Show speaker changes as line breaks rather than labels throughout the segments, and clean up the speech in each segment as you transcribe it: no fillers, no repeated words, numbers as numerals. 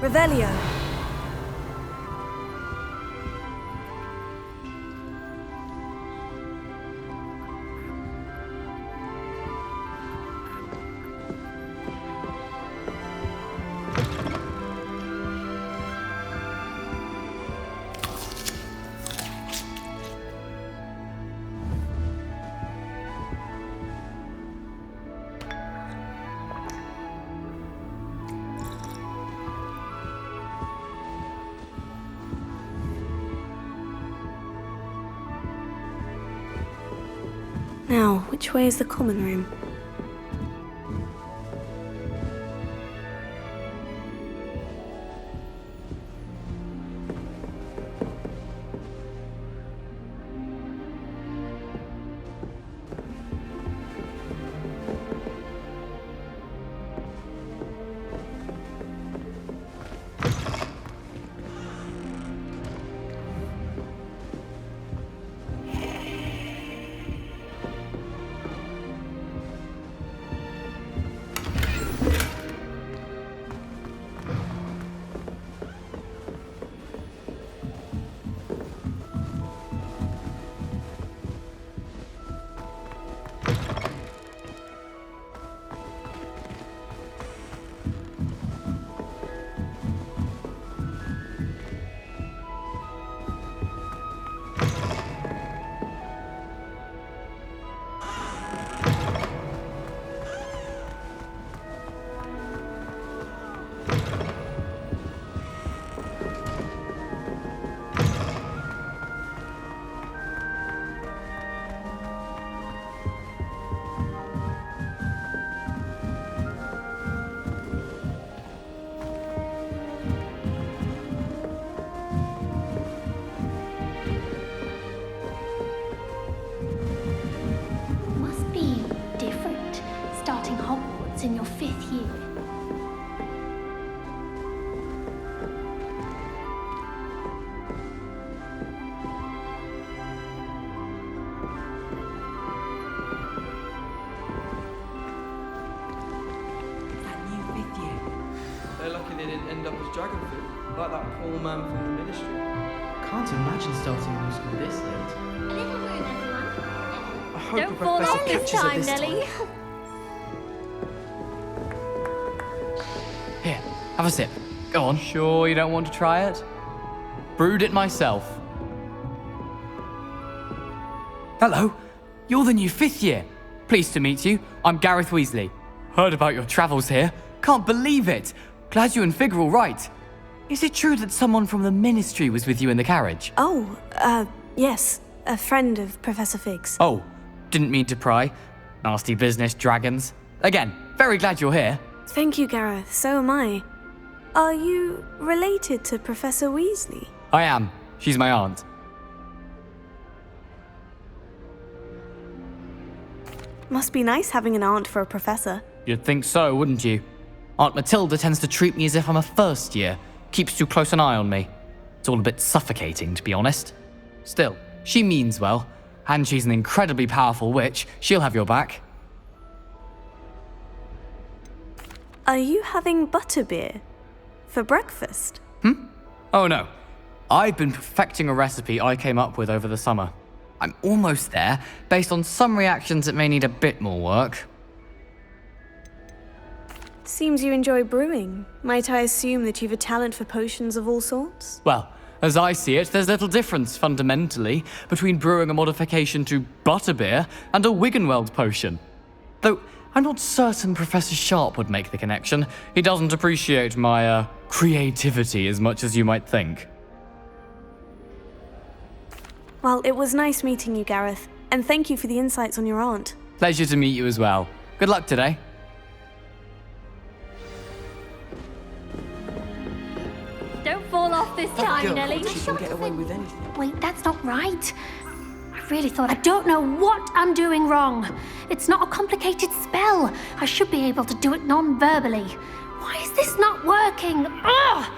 Revelio. Now, which way is the common room?
In your 5th year.
They're lucky they didn't end up as dragon food, like that poor man from the ministry.
Can't imagine starting new school this late.
A little room, everyone.
I hope
Don't
the
fall
professor
off this
catches her
time,
this
Nelly.
time.
Here, have a sip. Go on. Sure you don't want to try it? Brewed it myself. Hello, you're the new 5th year. Pleased to meet you. I'm Gareth Weasley. Heard about your travels here. Can't believe it. Glad you and Fig are all right. Is it true that someone from the ministry was with you in the carriage?
Oh, yes. A friend of Professor Fig's.
Oh, didn't mean to pry. Nasty business, dragons. Again, very glad you're here.
Thank you, Gareth. So am I. Are you related to Professor Weasley?
I am. She's my aunt.
Must be nice having an aunt for a professor.
You'd think so, wouldn't you? Aunt Matilda tends to treat me as if I'm a first year. Keeps too close an eye on me. It's all a bit suffocating, to be honest. Still, she means well. And she's an incredibly powerful witch. She'll have your back.
Are you having butterbeer for breakfast?
Oh no. I've been perfecting a recipe I came up with over the summer. I'm almost there, based on some reactions that may need a bit more work.
Seems you enjoy brewing. Might I assume that you've a talent for potions of all sorts?
Well, as I see it, there's little difference, fundamentally, between brewing a modification to butterbeer and a Wiggenweld potion. Though, I'm not certain Professor Sharp would make the connection. He doesn't appreciate my, creativity as much as you might think.
Well, it was nice meeting you, Gareth, and thank you for the insights on your aunt.
Pleasure to meet you as well. Good luck today.
Don't fall off this time,
Girl,
Nelly.
she can get away with anything.
Wait, that's not right. I really thought I don't know what I'm doing wrong. It's not a complicated spell. I should be able to do it non-verbally. Why is this not working? Ugh!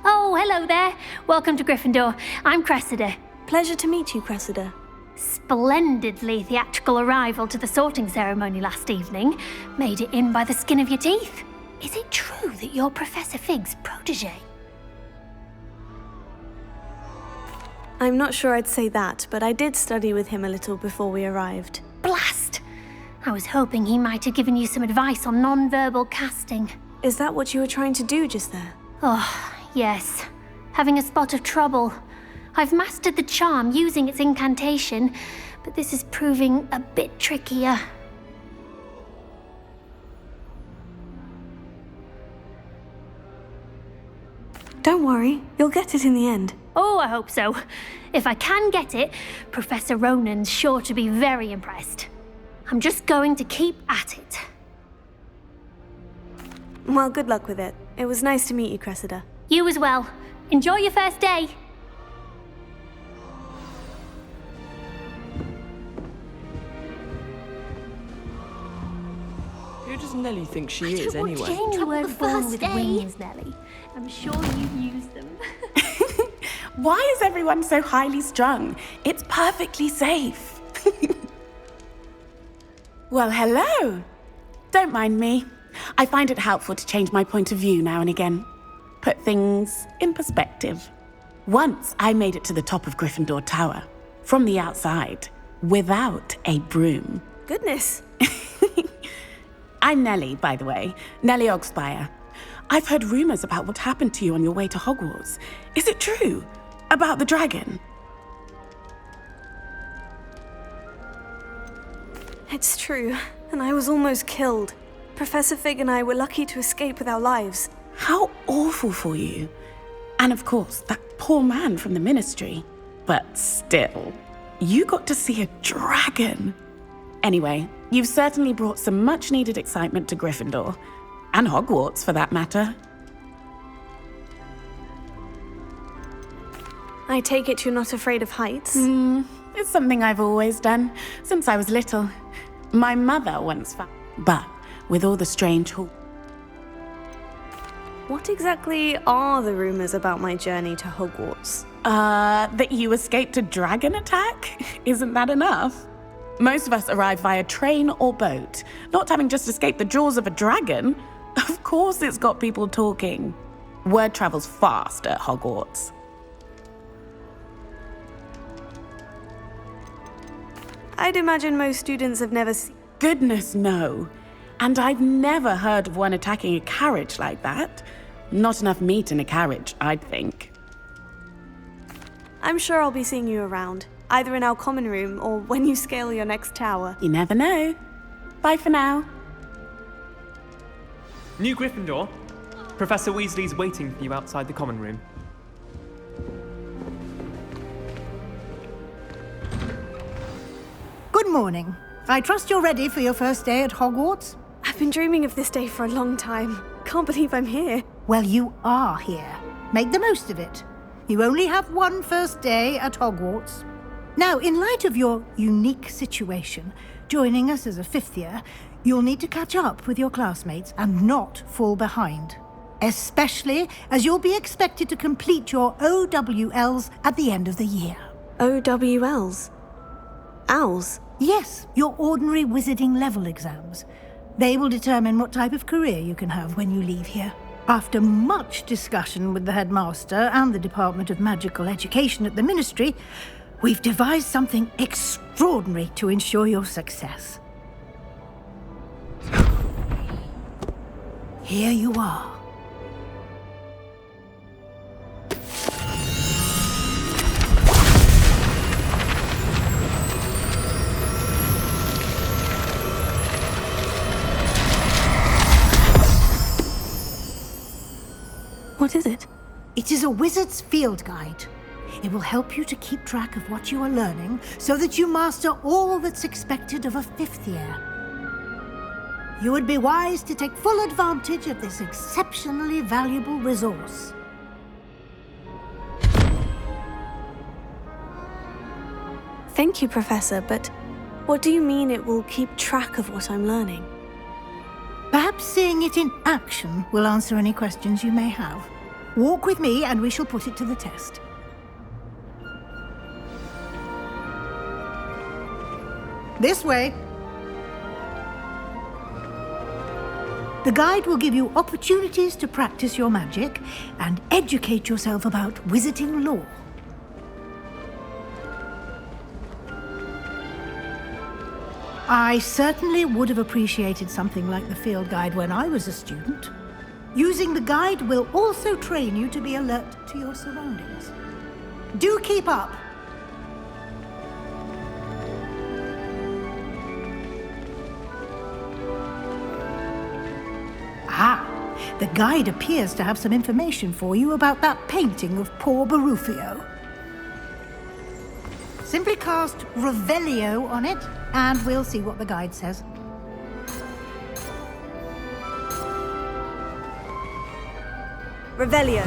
Oh, hello there. Welcome to Gryffindor. I'm Cressida.
Pleasure to meet you, Cressida.
Splendidly theatrical arrival to the sorting ceremony last evening. Made it in by the skin of your teeth. is it true that you're Professor Fig's protege?
I'm not sure I'd say that, but I did study with him a little before we arrived.
Blast! I was hoping he might have given you some advice on non-verbal casting.
Is that what you were trying to do just there?
Oh, yes. Having a spot of trouble. I've mastered the charm using its incantation, but this is proving a bit trickier.
Don't worry, you'll get it in the end.
Oh, I hope so. If I can get it, Professor Ronan's sure to be very impressed. I'm just going to keep at it.
Well, good luck with it. It was nice to meet you, Cressida.
You as well. Enjoy your first day.
Who does Nellie think she is, anyway?
Shame you weren't
the
born
first
with
day.
wings, Nellie. I'm sure you've used them.
Why is everyone so highly strung? It's perfectly safe. Well, hello. Don't mind me. I find it helpful to change my point of view now and again. Put things in perspective. Once I made it to the top of Gryffindor Tower, from the outside, without a broom.
Goodness.
I'm Nellie, by the way. Nellie Ogspire. I've heard rumors about what happened to you on your way to Hogwarts. Is it true? About the dragon?
It's true, and I was almost killed. Professor Fig and I were lucky to escape with our lives.
How awful for you. And of course, that poor man from the ministry. But still, you got to see a dragon. Anyway, you've certainly brought some much-needed excitement to Gryffindor. And Hogwarts, for that matter.
I take it you're not afraid of heights?
It's something I've always done, since I was little. My mother once found... But with all the strange...
What exactly are the rumors about my journey to Hogwarts?
That you escaped a dragon attack? Isn't that enough? Most of us arrive via train or boat, not having just escaped the jaws of a dragon. Of course it's got people talking. Word travels fast at Hogwarts.
I'd imagine most students have never seen...
Goodness, no. And I've never heard of one attacking a carriage like that. Not enough meat in a carriage, I'd think.
I'm sure I'll be seeing you around, either in our common room or when you scale your next tower.
You never know. Bye for now.
New Gryffindor. Professor Weasley's waiting for you outside the common room.
Good morning. I trust you're ready for your first day at Hogwarts?
I've been dreaming of this day for a long time. Can't believe I'm here.
Well, you are here. Make the most of it. You only have one first day at Hogwarts. Now, in light of your unique situation, joining us as a fifth year, you'll need to catch up with your classmates and not fall behind. Especially as you'll be expected to complete your OWLs at the end of the year.
OWLs? Owls?
Yes, your ordinary wizarding level exams. They will determine what type of career you can have when you leave here. After much discussion with the headmaster and the Department of Magical Education at the Ministry, we've devised something extraordinary to ensure your success. Here you are.
What is it?
It is a wizard's field guide. It will help you to keep track of what you are learning so that you master all that's expected of a fifth year. You would be wise to take full advantage of this exceptionally valuable resource.
Thank you, Professor, but what do you mean it will keep track of what I'm learning?
Perhaps seeing it in action will answer any questions you may have. Walk with me and we shall put it to the test. This way. The guide will give you opportunities to practice your magic and educate yourself about wizarding lore. I certainly would have appreciated something like the field guide when I was a student. Using the guide will also train you to be alert to your surroundings. Do keep up! The guide appears to have some information for you about that painting of poor Barufio. Simply cast Revelio on it, and we'll see what the guide says.
Revelio.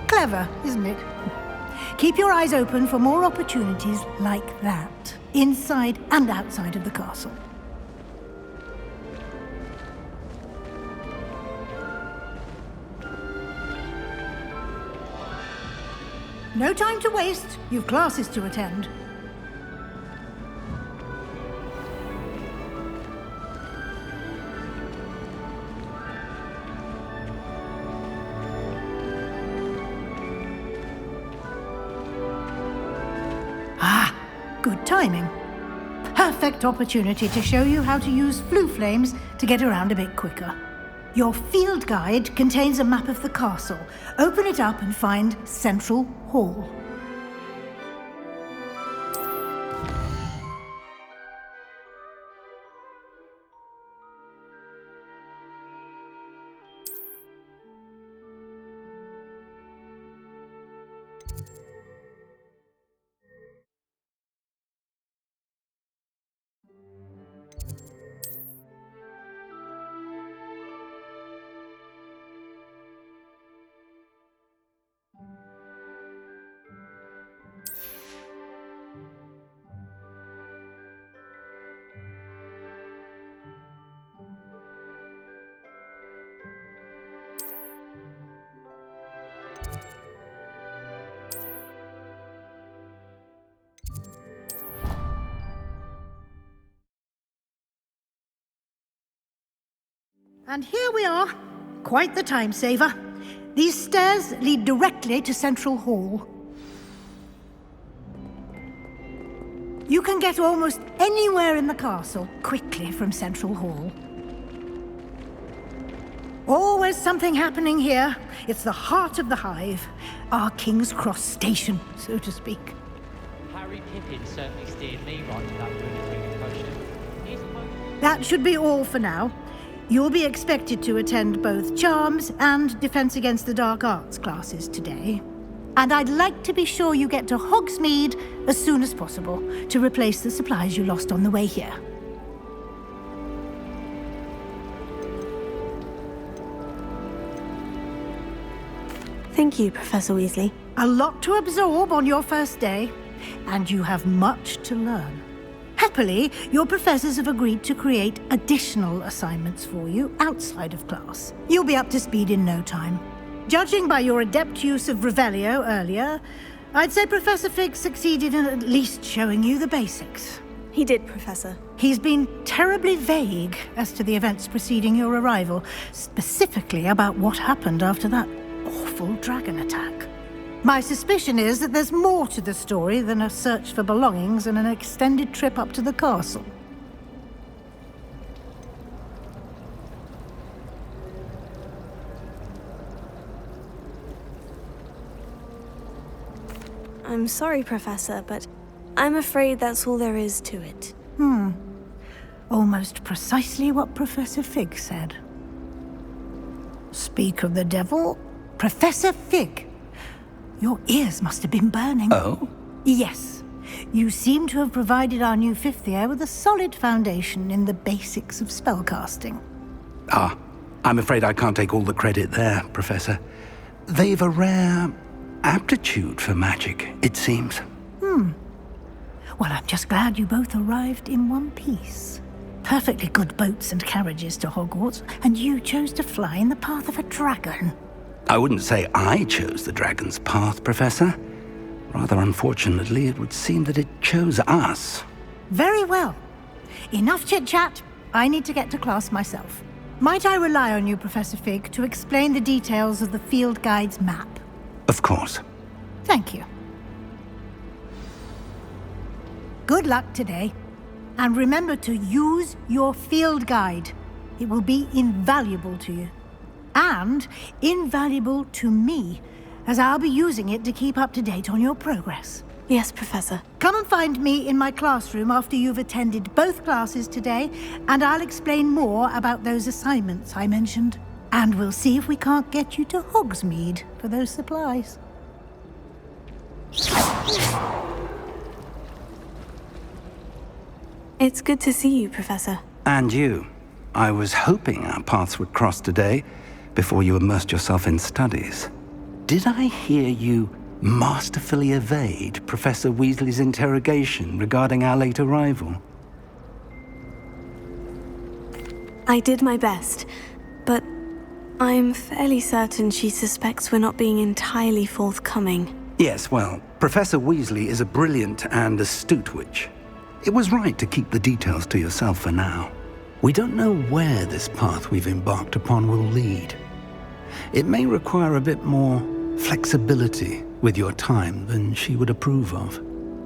Clever, isn't it? Keep your eyes open for more opportunities like that, inside and outside of the castle. No time to waste. You've classes to attend. Good timing. Perfect opportunity to show you how to use flue flames to get around a bit quicker. Your field guide contains a map of the castle. Open it up and find Central Hall. And here we are. Quite the time saver. These stairs lead directly to Central Hall. You can get almost anywhere in the castle quickly from Central Hall. Always something happening here. It's the heart of the hive. Our King's Cross station, so to speak.
Harry Pippin certainly steered me right to that British potion.
That should be all for now. You'll be expected to attend both Charms and Defense Against the Dark Arts classes today. And I'd like to be sure you get to Hogsmeade as soon as possible to replace the supplies you lost on the way here.
Thank you, Professor Weasley.
A lot to absorb on your first day, and you have much to learn. Happily, your professors have agreed to create additional assignments for you outside of class. You'll be up to speed in no time. Judging by your adept use of Revelio earlier, I'd say Professor Fig succeeded in at least showing you the basics.
He did, Professor.
He's been terribly vague as to the events preceding your arrival, specifically about what happened after that awful dragon attack. My suspicion is that there's more to the story than a search for belongings and an extended trip up to the castle.
I'm sorry, Professor, but I'm afraid that's all there is to it.
Almost precisely what Professor Fig said. Speak of the devil, Professor Fig. Your ears must have been burning.
Oh?
Yes. You seem to have provided our new fifth year with a solid foundation in the basics of spellcasting.
Ah, I'm afraid I can't take all the credit there, Professor. They've a rare aptitude for magic, it seems.
Well, I'm just glad you both arrived in one piece. Perfectly good boats and carriages to Hogwarts, and you chose to fly in the path of a dragon.
I wouldn't say I chose the dragon's path, Professor. Rather unfortunately, it would seem that it chose us.
Very well. Enough chit-chat. I need to get to class myself. Might I rely on you, Professor Fig, to explain the details of the field guide's map?
Of course.
Thank you. Good luck today. And remember to use your field guide. It will be invaluable to you. And invaluable to me, as I'll be using it to keep up to date on your progress.
Yes, Professor.
Come and find me in my classroom after you've attended both classes today, and I'll explain more about those assignments I mentioned. And we'll see if we can't get you to Hogsmeade for those supplies.
It's good to see you, Professor.
And you. I was hoping our paths would cross today, before you immersed yourself in studies. Did I hear you masterfully evade Professor Weasley's interrogation regarding our late arrival?
I did my best, but I'm fairly certain she suspects we're not being entirely forthcoming.
Yes, well, Professor Weasley is a brilliant and astute witch. It was right to keep the details to yourself for now. We don't know where this path we've embarked upon will lead. It may require a bit more flexibility with your time than she would approve of.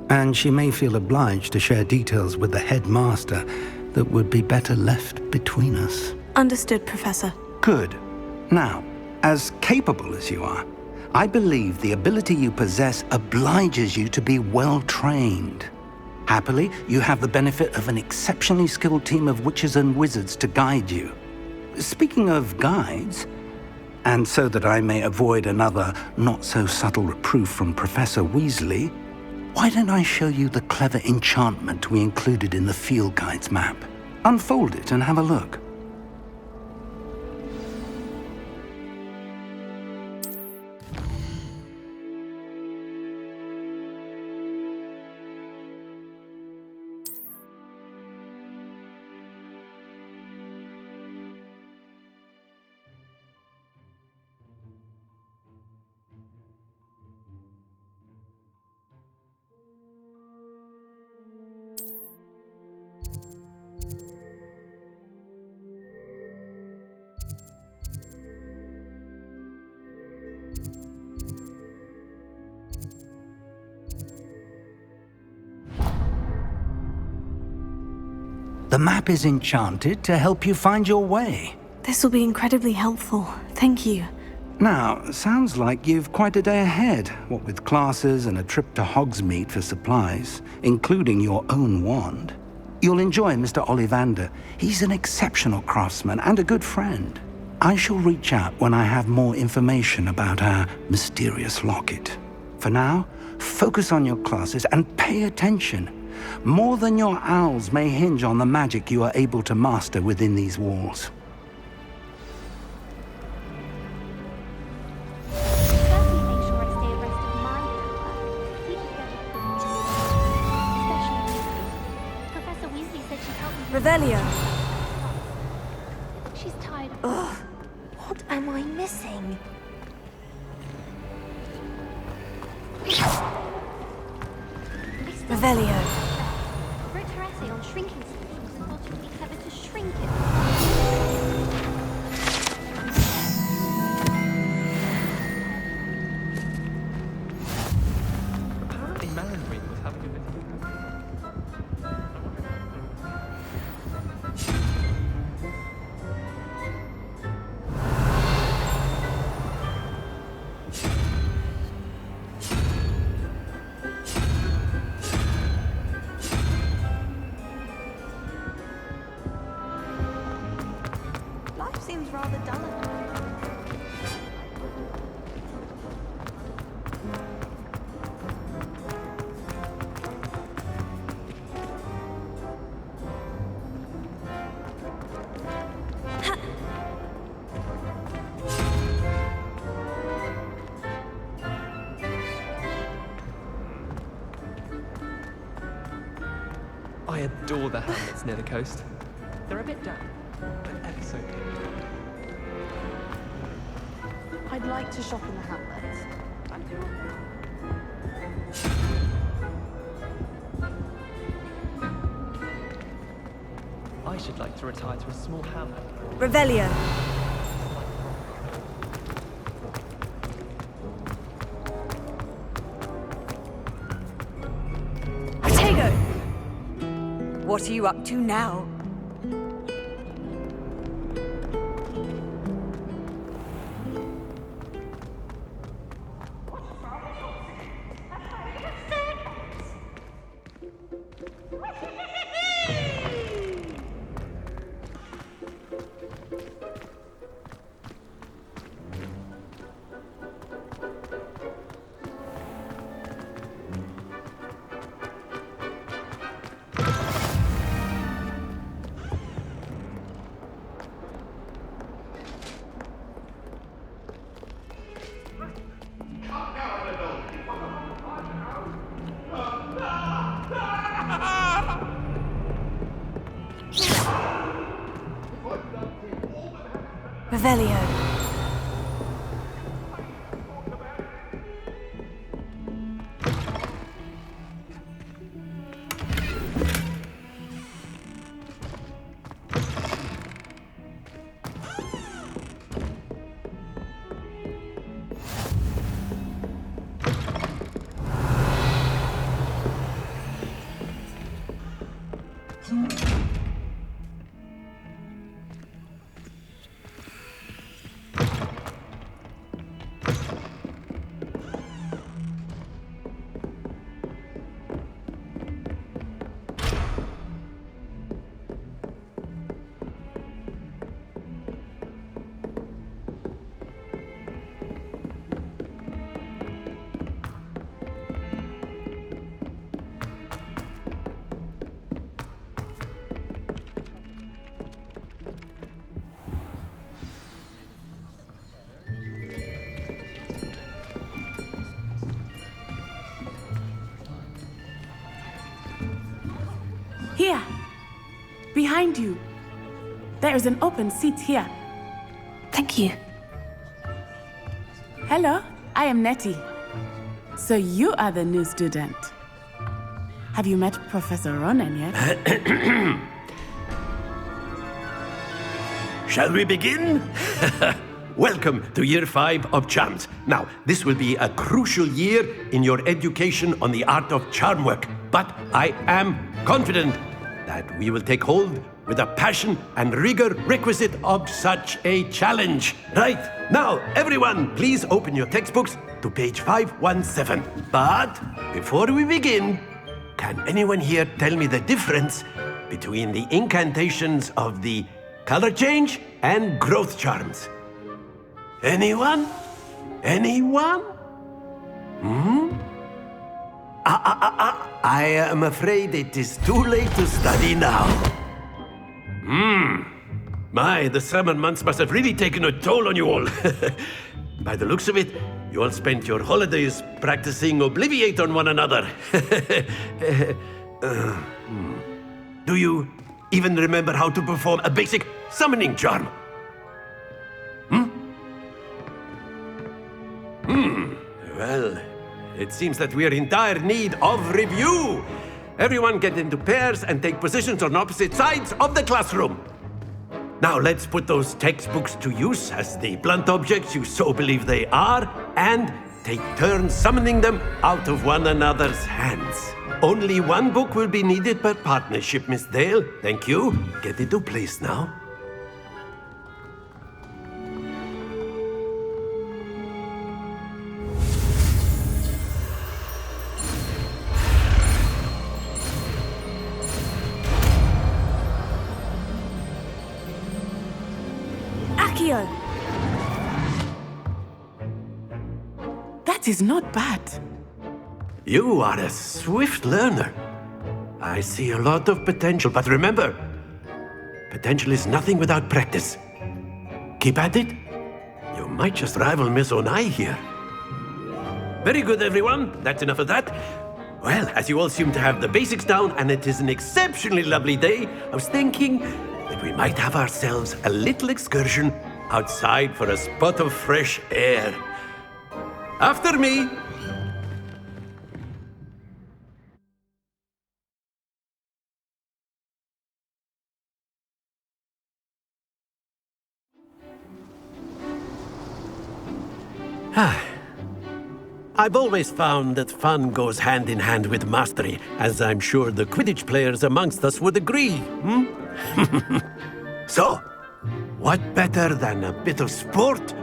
And she may feel obliged to share details with the headmaster that would be better left between us.
Understood, Professor.
Good. Now, as capable as you are, I believe the ability you possess obliges you to be well trained. Happily, you have the benefit of an exceptionally skilled team of witches and wizards to guide you. Speaking of guides, and so that I may avoid another not-so-subtle reproof from Professor Weasley, why don't I show you the clever enchantment we included in the field guide's map? Unfold it and have a look. The map is enchanted to help you find your way.
This will be incredibly helpful. Thank you.
Now, sounds like you've quite a day ahead, what with classes and a trip to Hogsmeade for supplies, including your own wand. You'll enjoy Mr. Ollivander. He's an exceptional craftsman and a good friend. I shall reach out when I have more information about our mysterious locket. For now, focus on your classes and pay attention. More than your owls may hinge on the magic you are able to master within these walls.
Certainly make sure I stay abreast of my homework. Especially Weasley. Professor Weasley said she'd help me.
Revelio.
She's tired.
Ugh. What am I missing? Revelio.
Wrote her essay on shrinking solutions and thought it would be clever to shrink it.
Apparently Mandarin was having a bit of I adore the hamlets near the coast. They're a bit damp, but ever so cute.
I'd like to shop in the hamlets.
I should like to retire to a small hamlet.
Revelio.
Protego! What are you up to now?
Revelio.
Here, behind you. There is an open seat here.
Thank you.
Hello, I am Nettie. So you are the new student. Have you met Professor Ronan yet?
Shall we begin? Welcome to Year 5 of Charms. Now, this will be a crucial year in your education on the art of charm work, but I am confident that we will take hold with the passion and rigor requisite of such a challenge. Right, now, everyone, please open your textbooks to page 517. But before we begin, can anyone here tell me the difference between the incantations of the color change and growth charms? Anyone? Anyone? I am afraid it is too late to study now. My, the summer months must have really taken a toll on you all. By the looks of it, you all spent your holidays practicing Obliviate on one another. Do you even remember how to perform a basic summoning charm? Well, it seems that we are in dire need of review. Everyone get into pairs and take positions on opposite sides of the classroom. Now let's put those textbooks to use as the blunt objects you so believe they are, and take turns summoning them out of one another's hands. Only one book will be needed per partnership, Miss Dale. Thank you. Get into place now.
That is not bad.
You are a swift learner. I see a lot of potential, but remember, potential is nothing without practice. Keep at it. You might just rival Miss Onai here. Very good, everyone. That's enough of that. Well, as you all seem to have the basics down and it is an exceptionally lovely day, I was thinking that we might have ourselves a little excursion outside for a spot of fresh air. After me. I've always found that fun goes hand in hand with mastery, as I'm sure the Quidditch players amongst us would agree. So, what better than a bit of sport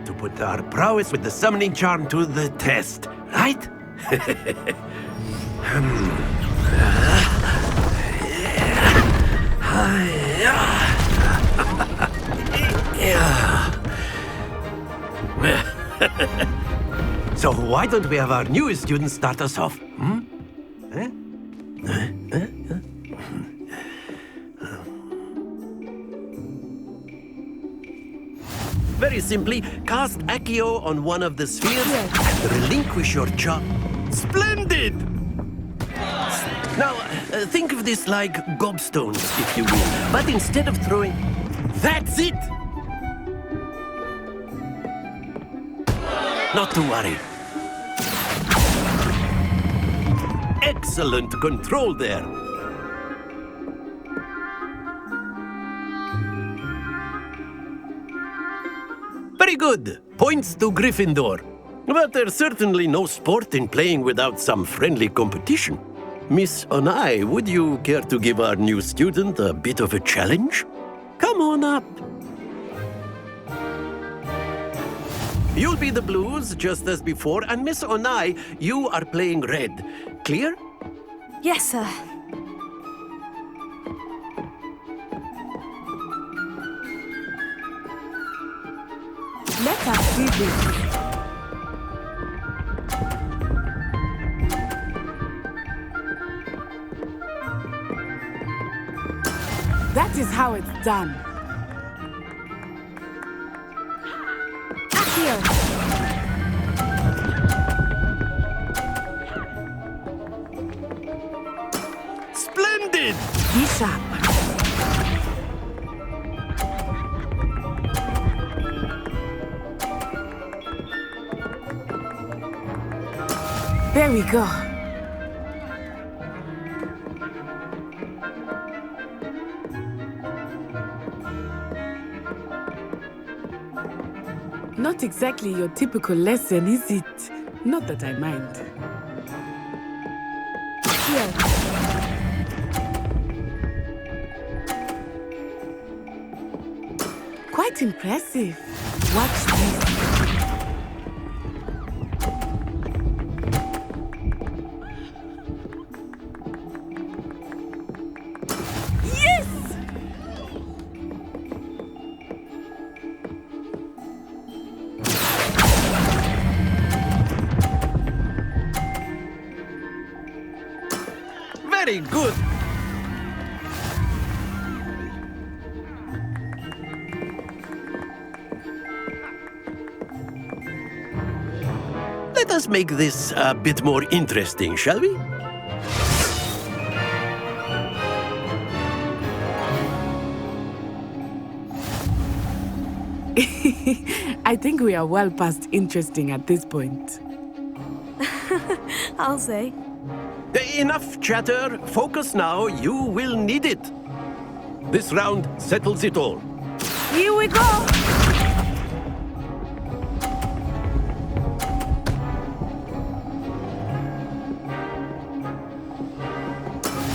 to put our prowess with the summoning charm to the test, right? So why don't we have our newest student start us off? Very simply, cast Accio on one of the spheres and relinquish your charm. Splendid! Now, think of this like gobstones, if you will. But instead of throwing... That's it! Not to worry. Excellent control there. Very good. Points to Gryffindor. But there's certainly no sport in playing without some friendly competition. Miss Onai, would you care to give our new student a bit of a challenge? Come on up. You'll be the blues, just as before, and Miss Onai, you are playing red. Clear?
Yes, sir.
Let us see this. That is how it's done. Here.
Splendid!
Be sharp. There we go. Not exactly your typical lesson, is it? Not that I mind. Here. Quite impressive. Watch this.
Very good. Let us make this a bit more interesting, shall we?
I think we are well past interesting at this point.
I'll say.
Enough chatter. Focus now. You will need it. This round settles it all.
Here we go!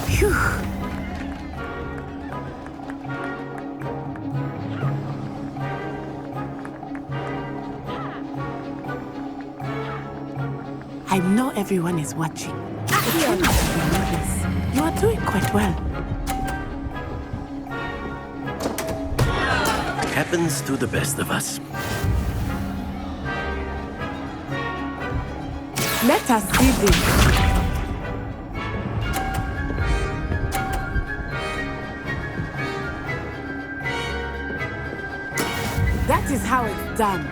Phew. I know everyone is watching. You are doing quite well.
Happens to the best of us.
Let us see this. That is how it's done.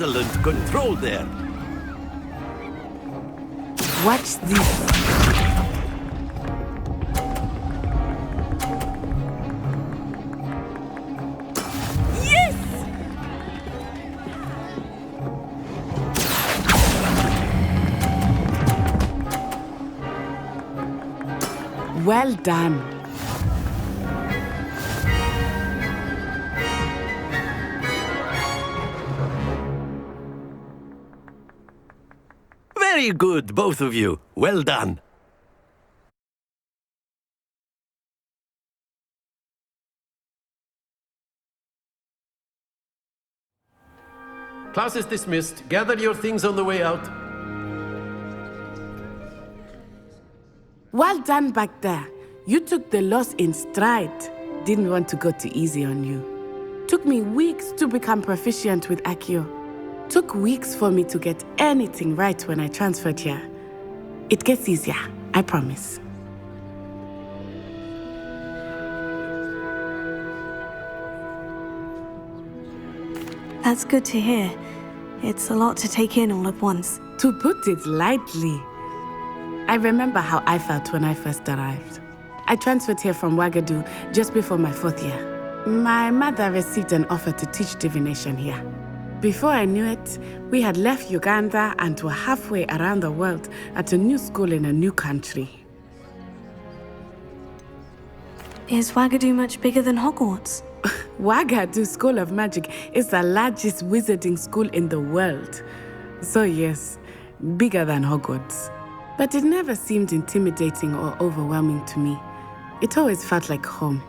excellent control there.
Watch this. Well done.
Very good, both of you. Well done. Class is dismissed. Gather your things on the way out.
Well done back there. You took the loss in stride. Didn't want to go too easy on you. Took me weeks to become proficient with Accio. Took weeks for me to get anything right when I transferred here. It gets easier, I promise.
That's good to hear. It's a lot to take in all at once.
To put it lightly, I remember how I felt when I first arrived. I transferred here from Ouagadougou just before my 4th year. My mother received an offer to teach divination here. Before I knew it, we had left Uganda and were halfway around the world at a new school in a new country.
Is Ouagadougou much bigger than Hogwarts?
Ouagadougou School of Magic is the largest wizarding school in the world. So yes, bigger than Hogwarts. But it never seemed intimidating or overwhelming to me. It always felt like home.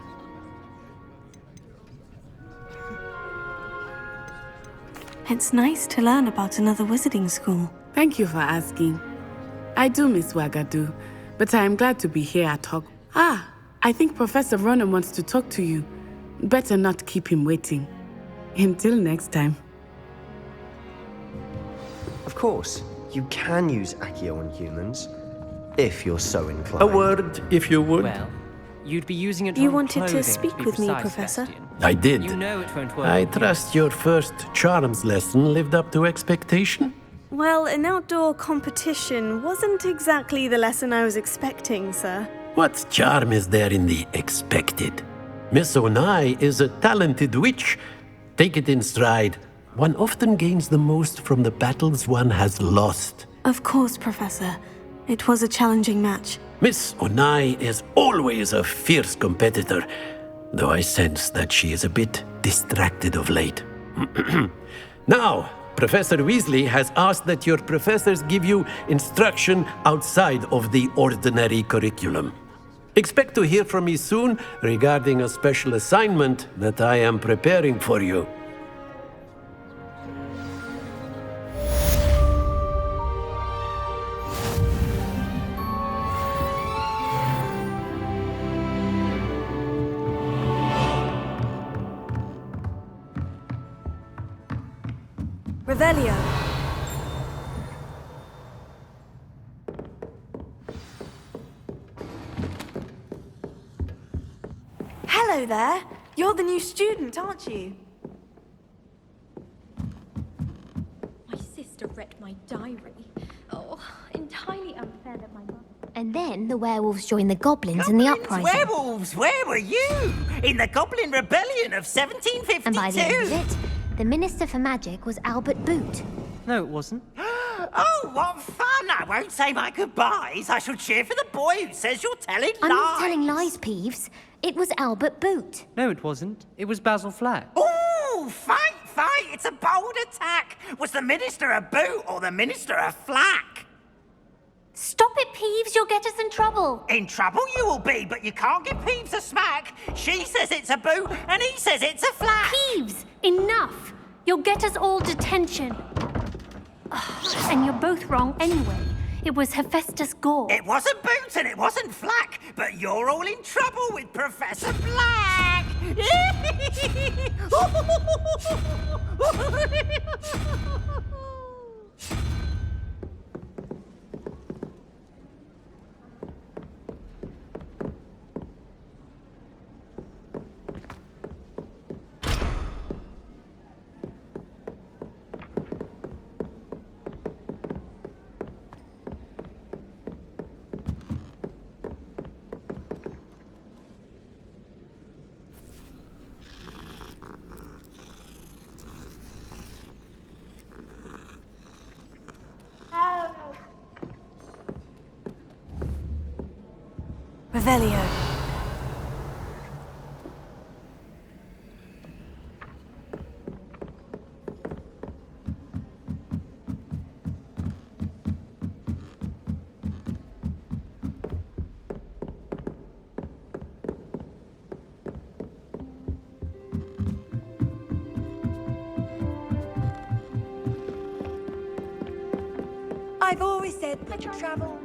It's nice to learn about another wizarding school.
Thank you for asking. I do miss Ouagadougou, but I am glad to be here at Hog. I think Professor Ronan wants to talk to you. Better not keep him waiting. Until next time.
Of course, you can use Accio on humans, if you're so inclined.
A word, if you would.
Well, you'd be using it
You
on
wanted to
clothing,
speak
be
with me,
precise,
Professor?
Sebastian.
I did.
You know it won't work.
I
on you.
trust your first charms lesson lived up to expectation.
Well, an outdoor competition wasn't exactly the lesson I was expecting, sir.
What charm is there in the expected? Miss Onai is a talented witch. Take it in stride. One often gains the most from the battles one has lost.
Of course, Professor. It was a challenging match.
Miss Onai is always a fierce competitor, though I sense that she is a bit distracted of late. Now, Professor Weasley has asked that your professors give you instruction outside of the ordinary curriculum. Expect to hear from me soon regarding a special assignment that I am preparing for you.
Revelio. Hello there. You're the new student, aren't you?
My sister read my diary. Oh, entirely unfair that my mother...
And then the werewolves joined the goblins in the uprising.
Werewolves, where were you? In the Goblin Rebellion of 1752.
And by the end of it, the Minister for Magic was Albert Boot.
No, it wasn't.
Oh, what fun! I won't say my goodbyes. I shall cheer for the boy who says you're telling lies.
I'm not telling lies, Peeves. It was Albert Boot.
No, it wasn't. It was Basil Flack.
Ooh, fight! It's a bold attack. Was the Minister a boot or the Minister a flack?
Stop it, Peeves. You'll get us in trouble.
In trouble you will be, but you can't give Peeves a smack. She says it's a boot and he says it's a flack.
Peeves, enough. You'll get us all detention. And you're both wrong anyway. It was Hephaestus Gore.
It wasn't Boot and it wasn't Flack, but you're all in trouble with Professor Black!
Revelio.
I've always said that you travel.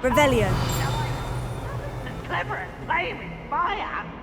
Revelio.
Clever and flaming fire.